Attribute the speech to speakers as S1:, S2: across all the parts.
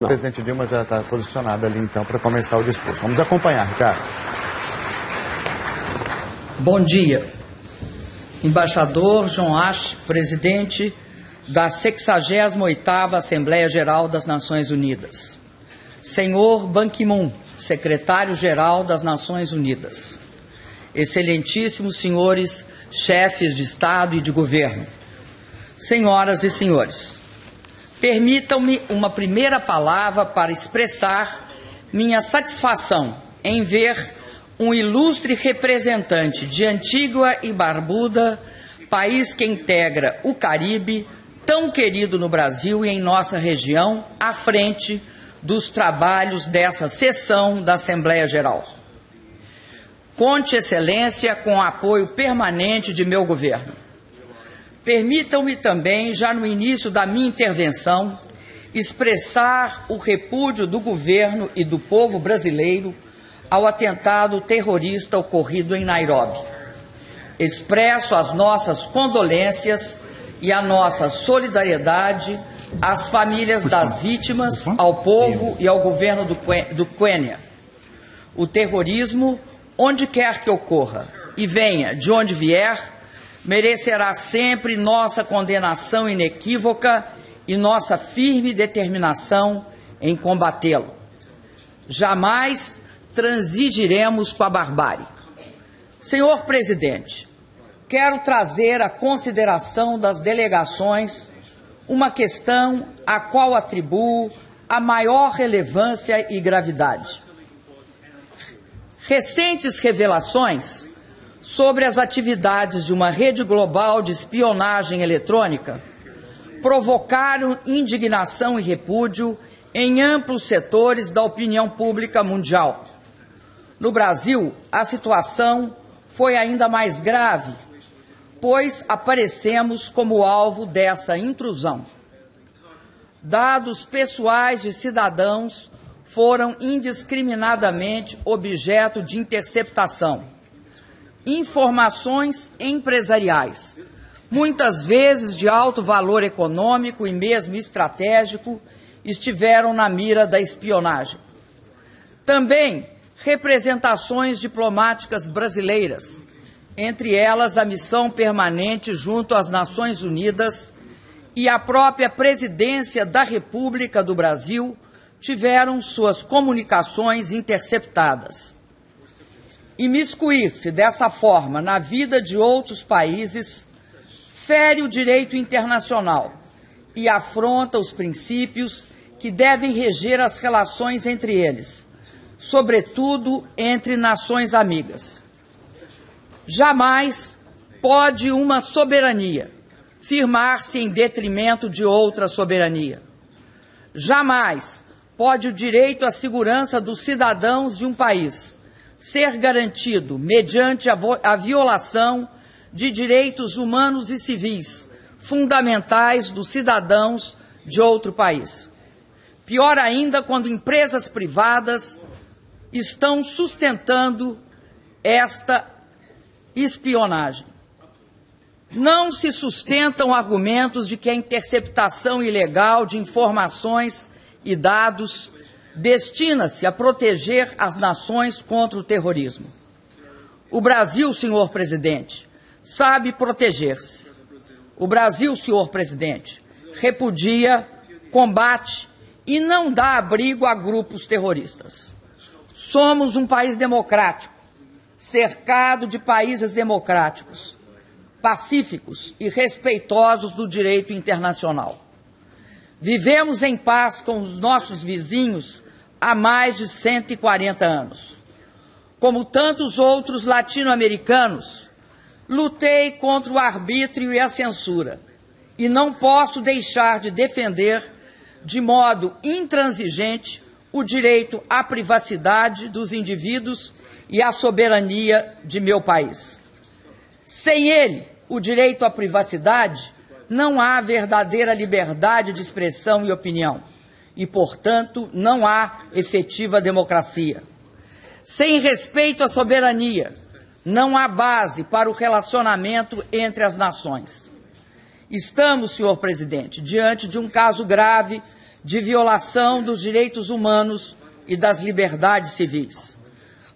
S1: O presidente Dilma já está posicionado ali, então, para começar o discurso. Vamos acompanhar, Ricardo.
S2: Bom dia. Embaixador John Ash, presidente da 68ª Assembleia Geral das Nações Unidas. Senhor Ban Ki-moon, secretário-geral das Nações Unidas. Excelentíssimos senhores chefes de Estado e de Governo. Senhoras e senhores, permitam-me uma primeira palavra para expressar minha satisfação em ver um ilustre representante de Antígua e Barbuda, país que integra o Caribe, tão querido no Brasil e em nossa região, à frente dos trabalhos dessa sessão da Assembleia Geral. Conte, Excelência, com o apoio permanente de meu governo. Permitam-me também, já no início da minha intervenção, expressar o repúdio do governo e do povo brasileiro ao atentado terrorista ocorrido em Nairobi. Expresso as nossas condolências e a nossa solidariedade às famílias das vítimas, ao povo e ao governo do Quênia. O terrorismo, onde quer que ocorra e venha de onde vier, merecerá sempre nossa condenação inequívoca e nossa firme determinação em combatê-lo. Jamais transigiremos com a barbárie. Senhor presidente, quero trazer à consideração das delegações uma questão à qual atribuo a maior relevância e gravidade. Recentes revelações sobre as atividades de uma rede global de espionagem eletrônica provocaram indignação e repúdio em amplos setores da opinião pública mundial. No Brasil, a situação foi ainda mais grave, pois aparecemos como alvo dessa intrusão. Dados pessoais de cidadãos foram indiscriminadamente objeto de interceptação. Informações empresariais, muitas vezes de alto valor econômico e mesmo estratégico, estiveram na mira da espionagem. Também representações diplomáticas brasileiras, entre elas a missão permanente junto às Nações Unidas e a própria Presidência da República do Brasil, tiveram suas comunicações interceptadas. Imiscuir-se dessa forma na vida de outros países fere o direito internacional e afronta os princípios que devem reger as relações entre eles, sobretudo entre nações amigas. Jamais pode uma soberania firmar-se em detrimento de outra soberania. Jamais pode o direito à segurança dos cidadãos de um país ser garantido mediante a violação de direitos humanos e civis fundamentais dos cidadãos de outro país. Pior ainda, quando empresas privadas estão sustentando esta espionagem. Não se sustentam argumentos de que a interceptação ilegal de informações e dados destina-se a proteger as nações contra o terrorismo. O Brasil, senhor presidente, sabe proteger-se. O Brasil, senhor presidente, repudia, combate e não dá abrigo a grupos terroristas. Somos um país democrático, cercado de países democráticos, pacíficos e respeitosos do direito internacional. Vivemos em paz com os nossos vizinhos há mais de 140 anos. Como tantos outros latino-americanos, lutei contra o arbítrio e a censura, e não posso deixar de defender, de modo intransigente, o direito à privacidade dos indivíduos e à soberania de meu país. Sem ele, o direito à privacidade, não há verdadeira liberdade de expressão e opinião e, portanto, não há efetiva democracia. Sem respeito à soberania, não há base para o relacionamento entre as nações. Estamos, senhor presidente, diante de um caso grave de violação dos direitos humanos e das liberdades civis,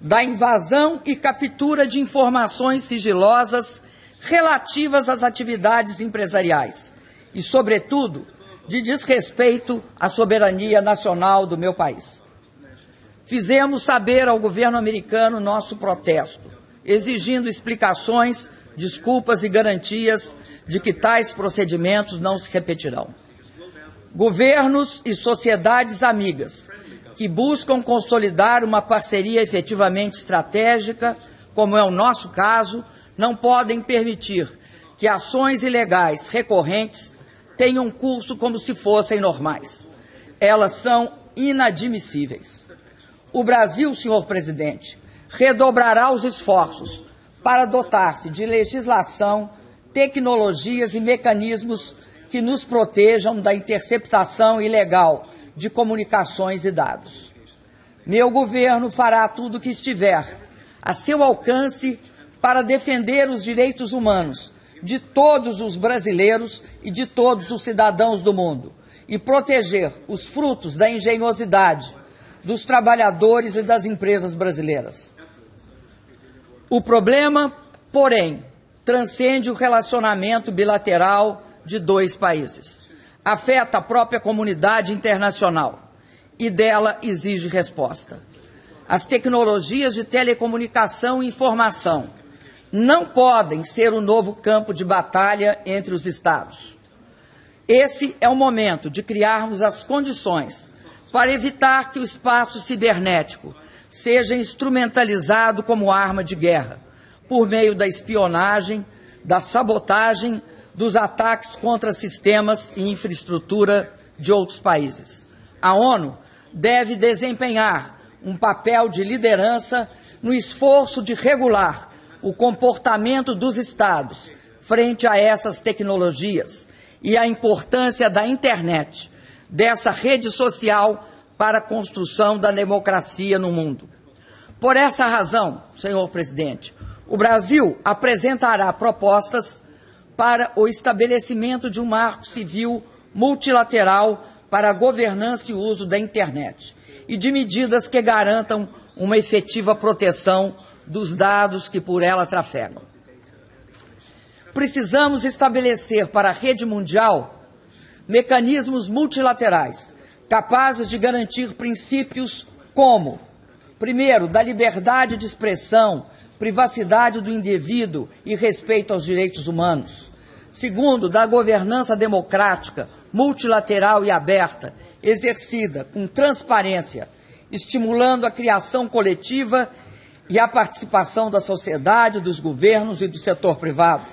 S2: da invasão e captura de informações sigilosas relativas às atividades empresariais e, sobretudo, de desrespeito à soberania nacional do meu país. Fizemos saber ao governo americano nosso protesto, exigindo explicações, desculpas e garantias de que tais procedimentos não se repetirão. Governos e sociedades amigas que buscam consolidar uma parceria efetivamente estratégica, como é o nosso caso, não podem permitir que ações ilegais recorrentes tenham curso como se fossem normais. Elas são inadmissíveis. O Brasil, senhor presidente, redobrará os esforços para dotar-se de legislação, tecnologias e mecanismos que nos protejam da interceptação ilegal de comunicações e dados. Meu governo fará tudo o que estiver a seu alcance para defender os direitos humanos de todos os brasileiros e de todos os cidadãos do mundo e proteger os frutos da engenhosidade dos trabalhadores e das empresas brasileiras. O problema, porém, transcende o relacionamento bilateral de dois países. Afeta a própria comunidade internacional e dela exige resposta. As tecnologias de telecomunicação e informação não podem ser o novo campo de batalha entre os Estados. Esse é o momento de criarmos as condições para evitar que o espaço cibernético seja instrumentalizado como arma de guerra, por meio da espionagem, da sabotagem, dos ataques contra sistemas e infraestrutura de outros países. A ONU deve desempenhar um papel de liderança no esforço de regular o comportamento dos Estados frente a essas tecnologias e a importância da internet, dessa rede social para a construção da democracia no mundo. Por essa razão, senhor presidente, o Brasil apresentará propostas para o estabelecimento de um marco civil multilateral para a governança e uso da internet e de medidas que garantam uma efetiva proteção dos dados que por ela trafegam. Precisamos estabelecer para a rede mundial mecanismos multilaterais capazes de garantir princípios como, primeiro, da liberdade de expressão, privacidade do indivíduo e respeito aos direitos humanos. Segundo, da governança democrática, multilateral e aberta, exercida com transparência, estimulando a criação coletiva e a participação da sociedade, dos governos e do setor privado.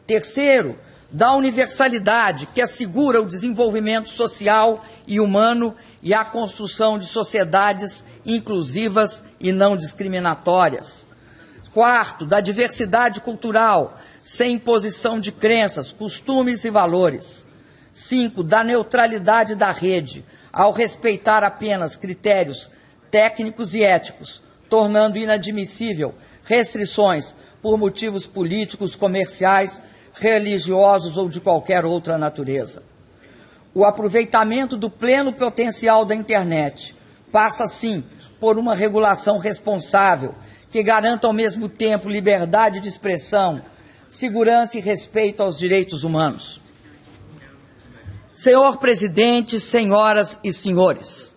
S2: Terceiro, da universalidade, que assegura o desenvolvimento social e humano e a construção de sociedades inclusivas e não discriminatórias. Quarto, da diversidade cultural, sem imposição de crenças, costumes e valores. 5, da neutralidade da rede, ao respeitar apenas critérios técnicos e éticos, tornando inadmissível restrições por motivos políticos, comerciais, religiosos ou de qualquer outra natureza. O aproveitamento do pleno potencial da internet passa, sim, por uma regulação responsável que garanta ao mesmo tempo liberdade de expressão, segurança e respeito aos direitos humanos. Senhor presidente, senhoras e senhores,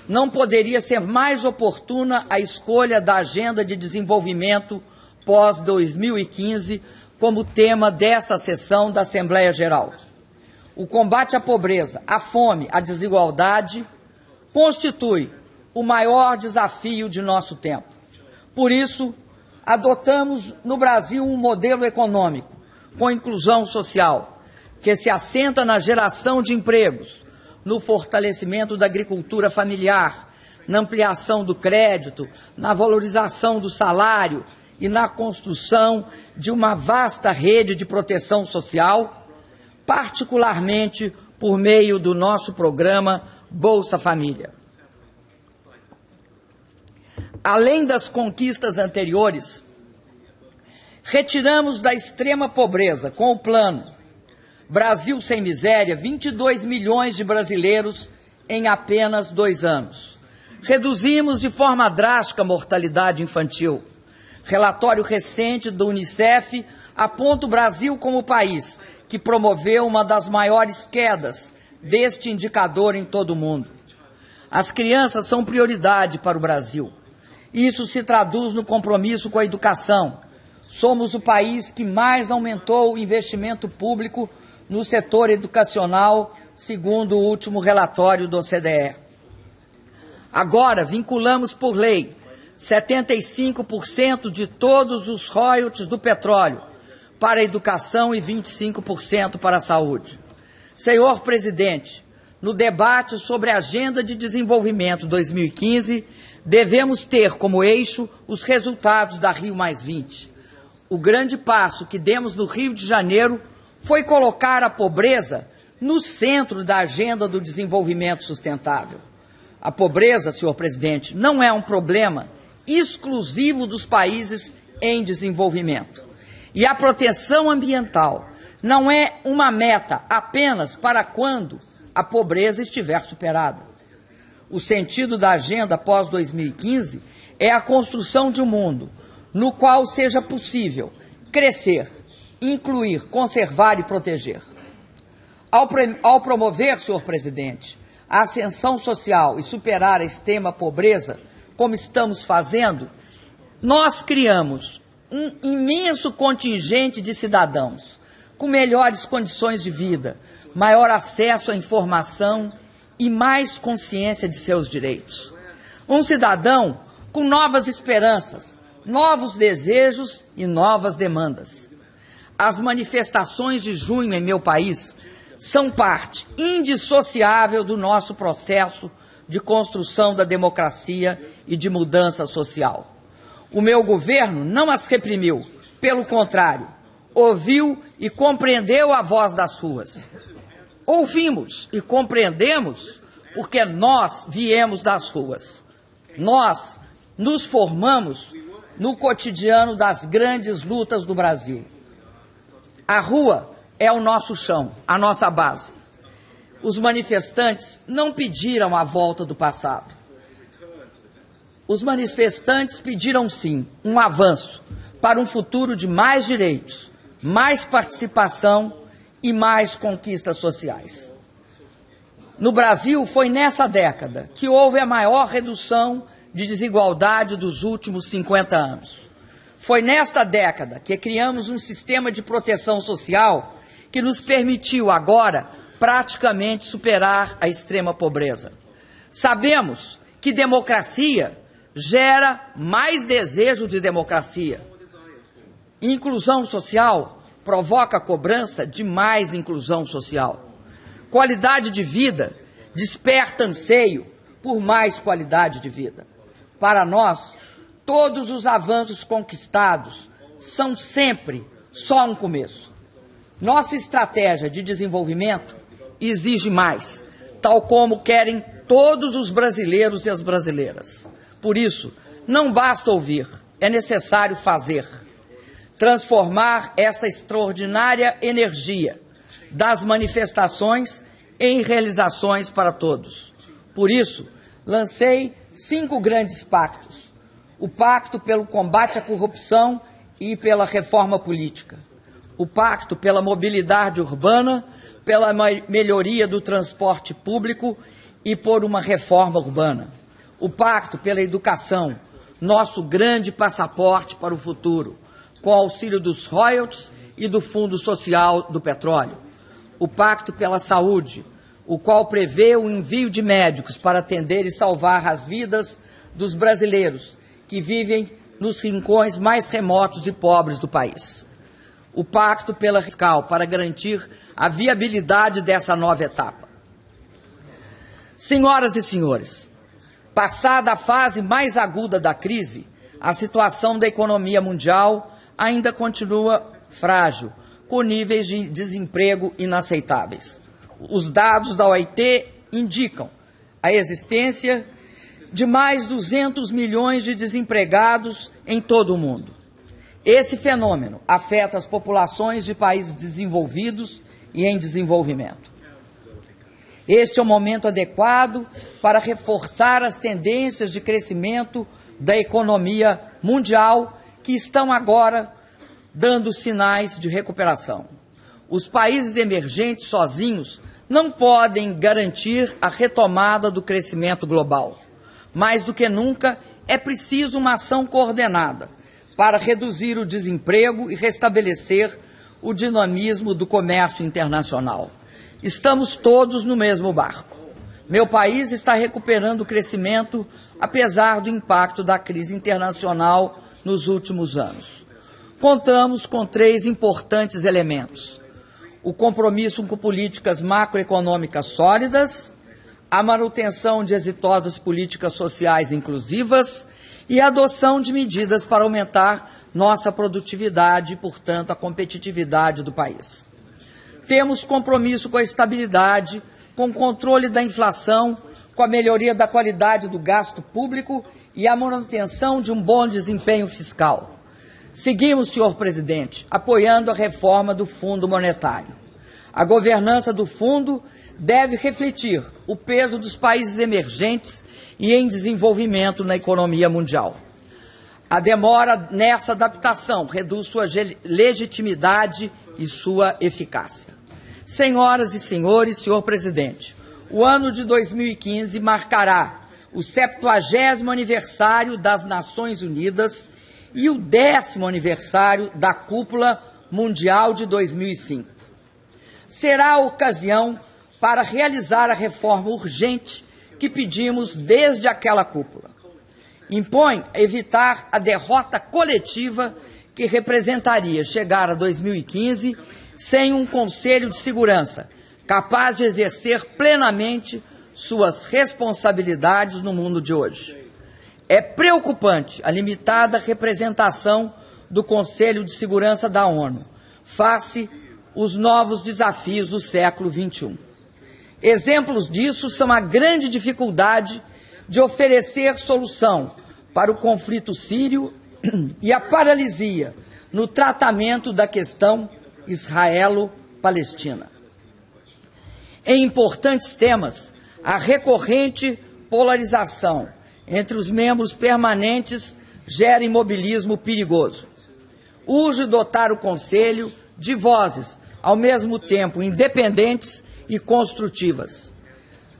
S2: não poderia ser mais oportuna a escolha da Agenda de Desenvolvimento pós-2015 como tema desta sessão da Assembleia Geral. O combate à pobreza, à fome, à desigualdade constitui o maior desafio de nosso tempo. Por isso, adotamos no Brasil um modelo econômico com inclusão social, que se assenta na geração de empregos, no fortalecimento da agricultura familiar, na ampliação do crédito, na valorização do salário e na construção de uma vasta rede de proteção social, particularmente por meio do nosso programa Bolsa Família. Além das conquistas anteriores, retiramos da extrema pobreza, com o plano, Brasil sem miséria, 22 milhões de brasileiros em apenas 2 anos. Reduzimos de forma drástica a mortalidade infantil. Relatório recente do Unicef aponta o Brasil como o país que promoveu uma das maiores quedas deste indicador em todo o mundo. As crianças são prioridade para o Brasil. Isso se traduz no compromisso com a educação. Somos o país que mais aumentou o investimento público no setor educacional, segundo o último relatório do OCDE. Agora, vinculamos por lei 75% de todos os royalties do petróleo para a educação e 25% para a saúde. Senhor presidente, no debate sobre a Agenda de Desenvolvimento 2015, devemos ter como eixo os resultados da Rio+20. O grande passo que demos no Rio de Janeiro foi colocar a pobreza no centro da agenda do desenvolvimento sustentável. A pobreza, senhor presidente, não é um problema exclusivo dos países em desenvolvimento. E a proteção ambiental não é uma meta apenas para quando a pobreza estiver superada. O sentido da agenda pós-2015 é a construção de um mundo no qual seja possível crescer, incluir, conservar e proteger. Ao promover, senhor presidente, a ascensão social e superar a extrema pobreza, como estamos fazendo, nós criamos um imenso contingente de cidadãos com melhores condições de vida, maior acesso à informação e mais consciência de seus direitos. Um cidadão com novas esperanças, novos desejos e novas demandas. As manifestações de junho em meu país são parte indissociável do nosso processo de construção da democracia e de mudança social. O meu governo não as reprimiu, pelo contrário, ouviu e compreendeu a voz das ruas. Ouvimos e compreendemos porque nós viemos das ruas. Nós nos formamos no cotidiano das grandes lutas do Brasil. A rua é o nosso chão, a nossa base. Os manifestantes não pediram a volta do passado. Os manifestantes pediram, sim, um avanço para um futuro de mais direitos, mais participação e mais conquistas sociais. No Brasil, foi nessa década que houve a maior redução de desigualdade dos últimos 50 anos. Foi nesta década que criamos um sistema de proteção social que nos permitiu agora praticamente superar a extrema pobreza. Sabemos que democracia gera mais desejo de democracia. Inclusão social provoca a cobrança de mais inclusão social. Qualidade de vida desperta anseio por mais qualidade de vida. Para nós, todos os avanços conquistados são sempre só um começo. Nossa estratégia de desenvolvimento exige mais, tal como querem todos os brasileiros e as brasileiras. Por isso, não basta ouvir, é necessário fazer. Transformar essa extraordinária energia das manifestações em realizações para todos. Por isso, lancei 5 grandes pactos. O Pacto pelo Combate à Corrupção e pela Reforma Política. O Pacto pela Mobilidade Urbana, pela melhoria do transporte público e por uma reforma urbana. O Pacto pela Educação, nosso grande passaporte para o futuro, com auxílio dos royalties e do Fundo Social do Petróleo. O Pacto pela Saúde, o qual prevê o envio de médicos para atender e salvar as vidas dos brasileiros que vivem nos rincões mais remotos e pobres do país. O Pacto pela Fiscal, para garantir a viabilidade dessa nova etapa. Senhoras e senhores, passada a fase mais aguda da crise, a situação da economia mundial ainda continua frágil, com níveis de desemprego inaceitáveis. Os dados da OIT indicam a existência de mais 200 milhões de desempregados em todo o mundo. Esse fenômeno afeta as populações de países desenvolvidos e em desenvolvimento. Este é o momento adequado para reforçar as tendências de crescimento da economia mundial que estão agora dando sinais de recuperação. Os países emergentes sozinhos não podem garantir a retomada do crescimento global. Mais do que nunca, é preciso uma ação coordenada para reduzir o desemprego e restabelecer o dinamismo do comércio internacional. Estamos todos no mesmo barco. Meu país está recuperando o crescimento, apesar do impacto da crise internacional nos últimos anos. Contamos com 3 importantes elementos: o compromisso com políticas macroeconômicas sólidas, a manutenção de exitosas políticas sociais inclusivas e a adoção de medidas para aumentar nossa produtividade e, portanto, a competitividade do país. Temos compromisso com a estabilidade, com o controle da inflação, com a melhoria da qualidade do gasto público e a manutenção de um bom desempenho fiscal. Seguimos, senhor presidente, apoiando a reforma do Fundo Monetário. A governança do fundo deve refletir o peso dos países emergentes e em desenvolvimento na economia mundial. A demora nessa adaptação reduz sua legitimidade e sua eficácia. Senhoras e senhores, senhor presidente, o ano de 2015 marcará o 70º aniversário das Nações Unidas e o 10º aniversário da Cúpula Mundial de 2005. Será a ocasião para realizar a reforma urgente que pedimos desde aquela cúpula. Impõe evitar a derrota coletiva que representaria chegar a 2015 sem um Conselho de Segurança capaz de exercer plenamente suas responsabilidades no mundo de hoje. É preocupante a limitada representação do Conselho de Segurança da ONU face os novos desafios do século XXI. Exemplos disso são a grande dificuldade de oferecer solução para o conflito sírio e a paralisia no tratamento da questão israelo-palestina. Em importantes temas, a recorrente polarização entre os membros permanentes gera imobilismo perigoso. Urge dotar o Conselho de vozes, ao mesmo tempo independentes e construtivas.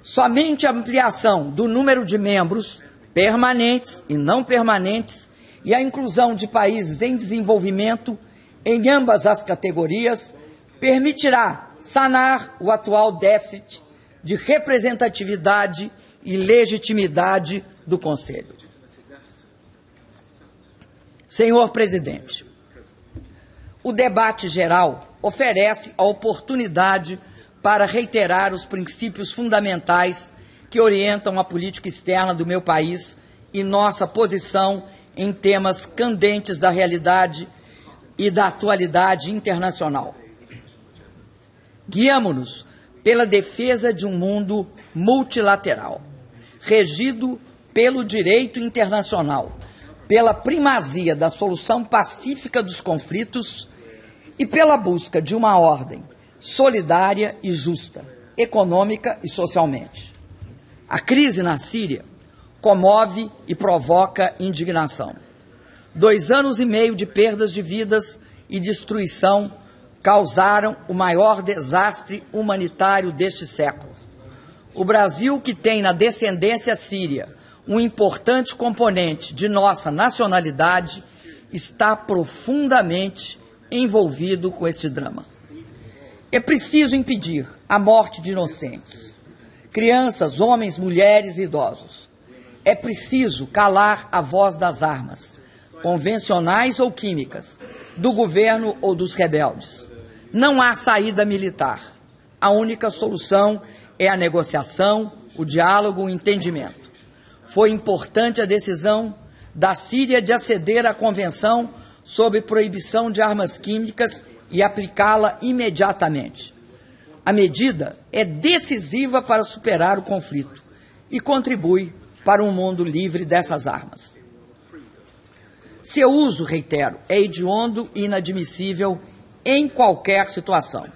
S2: Somente a ampliação do número de membros permanentes e não permanentes e a inclusão de países em desenvolvimento em ambas as categorias permitirá sanar o atual déficit de representatividade e legitimidade do Conselho. Senhor presidente, o debate geral oferece a oportunidade para reiterar os princípios fundamentais que orientam a política externa do meu país e nossa posição em temas candentes da realidade e da atualidade internacional. Guiamo-nos pela defesa de um mundo multilateral, regido pelo direito internacional, pela primazia da solução pacífica dos conflitos e pela busca de uma ordem solidária e justa, econômica e socialmente. A crise na Síria comove e provoca indignação. 2 anos e meio de perdas de vidas e destruição causaram o maior desastre humanitário deste século. O Brasil, que tem na descendência síria um importante componente de nossa nacionalidade, está profundamente envolvido com este drama. É preciso impedir a morte de inocentes, crianças, homens, mulheres e idosos. É preciso calar a voz das armas, convencionais ou químicas, do governo ou dos rebeldes. Não há saída militar. A única solução é a negociação, o diálogo, o entendimento. Foi importante a decisão da Síria de aceder à Convenção sobre proibição de armas químicas e aplicá-la imediatamente. A medida é decisiva para superar o conflito e contribui para um mundo livre dessas armas. Seu uso, reitero, é hediondo e inadmissível em qualquer situação.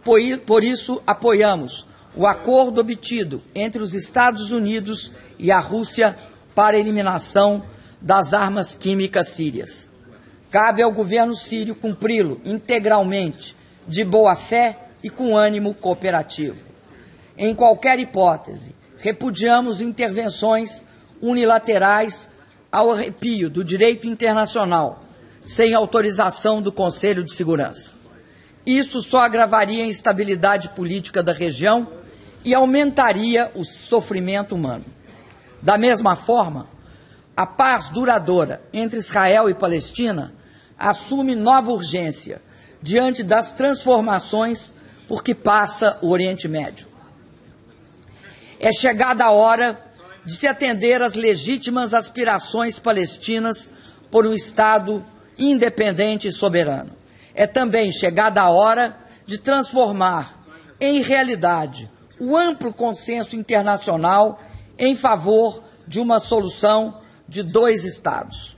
S2: Por isso, apoiamos o acordo obtido entre os Estados Unidos e a Rússia para a eliminação das armas químicas sírias. Cabe ao governo sírio cumpri-lo integralmente, de boa fé e com ânimo cooperativo. Em qualquer hipótese, repudiamos intervenções unilaterais ao arrepio do direito internacional, sem autorização do Conselho de Segurança. Isso só agravaria a instabilidade política da região e aumentaria o sofrimento humano. Da mesma forma, a paz duradoura entre Israel e Palestina assume nova urgência diante das transformações por que passa o Oriente Médio. É chegada a hora de se atender às legítimas aspirações palestinas por um Estado independente e soberano. É também chegada a hora de transformar em realidade o amplo consenso internacional em favor de uma solução de 2 Estados.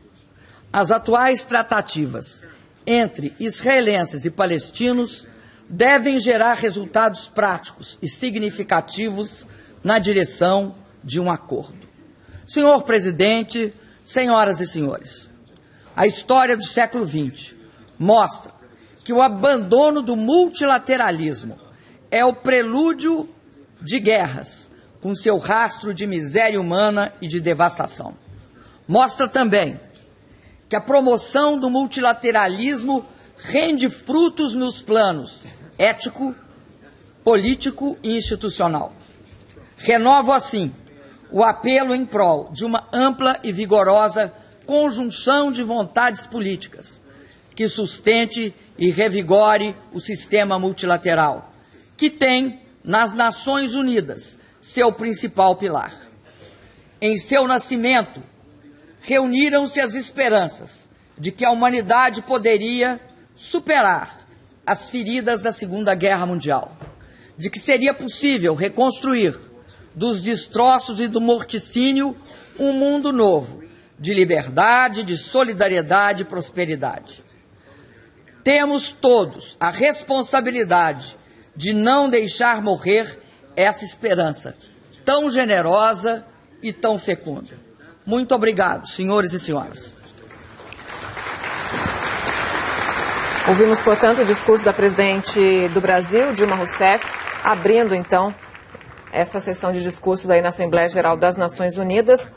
S2: As atuais tratativas entre israelenses e palestinos devem gerar resultados práticos e significativos na direção de um acordo. Senhor presidente, senhoras e senhores, a história do século XX mostra que o abandono do multilateralismo é o prelúdio de guerras, com seu rastro de miséria humana e de devastação. Mostra também que a promoção do multilateralismo rende frutos nos planos ético, político e institucional. Renovo, assim, o apelo em prol de uma ampla e vigorosa conjunção de vontades políticas que sustente e revigore o sistema multilateral, que tem nas Nações Unidas seu principal pilar. Em seu nascimento, reuniram-se as esperanças de que a humanidade poderia superar as feridas da Segunda Guerra Mundial, de que seria possível reconstruir dos destroços e do morticínio um mundo novo, de liberdade, de solidariedade e prosperidade. Temos todos a responsabilidade de não deixar morrer essa esperança tão generosa e tão fecunda. Muito obrigado, senhores e senhoras.
S3: Ouvimos, portanto, o discurso da presidente do Brasil, Dilma Rousseff, abrindo, então, essa sessão de discursos aí na Assembleia Geral das Nações Unidas.